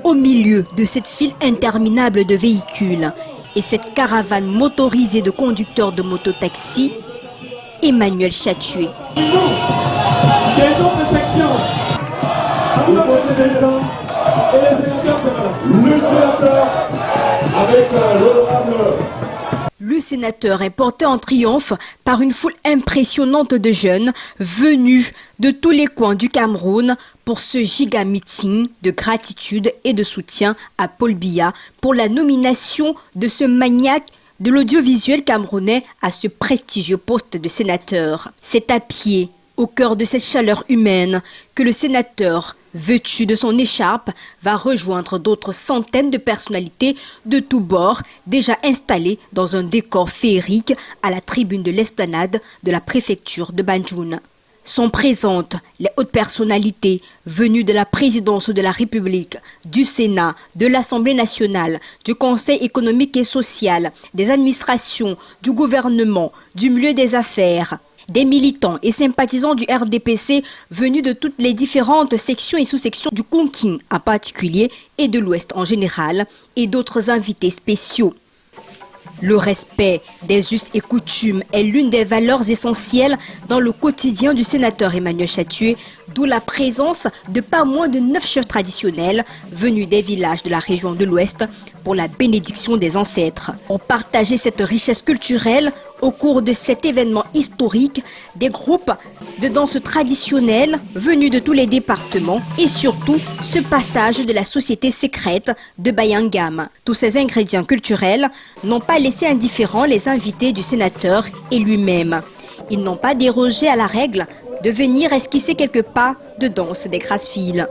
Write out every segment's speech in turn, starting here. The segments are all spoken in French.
Au milieu de cette file interminable de véhicules et cette caravane motorisée de conducteurs de mototaxi, Emmanuel Chatué. Le sénateur est porté en triomphe par une foule impressionnante de jeunes venus de tous les coins du Cameroun pour ce giga meeting de gratitude et de soutien à Paul Biya pour la nomination de ce maniaque de l'audiovisuel camerounais à ce prestigieux poste de sénateur. C'est à pied, au cœur de cette chaleur humaine, que le sénateur, vêtu de son écharpe, va rejoindre d'autres centaines de personnalités de tous bords déjà installées dans un décor féerique à la tribune de l'esplanade de la préfecture de Banjul. Sont présentes les hautes personnalités venues de la présidence de la République, du Sénat, de l'Assemblée nationale, du Conseil économique et social, des administrations, du gouvernement, du milieu des affaires, des militants et sympathisants du RDPC venus de toutes les différentes sections et sous-sections du Konking en particulier et de l'Ouest en général, et d'autres invités spéciaux. Le respect des us et coutumes est l'une des valeurs essentielles dans le quotidien du sénateur Emmanuel Chatué, d'où la présence de pas moins de 9 chefs traditionnels venus des villages de la région de l'Ouest pour la bénédiction des ancêtres. Pour partager cette richesse culturelle, au cours de cet événement historique, des groupes de danse traditionnelle venus de tous les départements et surtout ce passage de la société secrète de Bayangam. Tous ces ingrédients culturels n'ont pas laissé indifférents les invités du sénateur et lui-même. Ils n'ont pas dérogé à la règle de venir esquisser quelques pas de danse des grâces-files.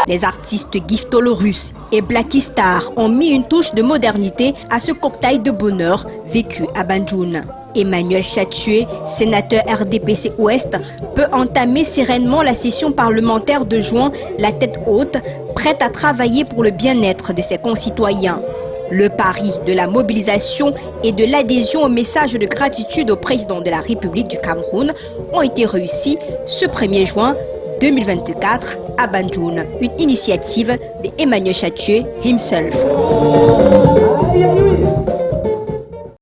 Les artistes Giftolorus et Blacky Star ont mis une touche de modernité à ce cocktail de bonheur vécu à Banjul. Emmanuel Chatué, sénateur RDPC Ouest, peut entamer sereinement la session parlementaire de juin, la tête haute, prête à travailler pour le bien-être de ses concitoyens. Le pari de la mobilisation et de l'adhésion au message de gratitude au président de la République du Cameroun ont été réussis ce 1er juin 2024 à Banjul, une initiative d'Emmanuel Chatué himself.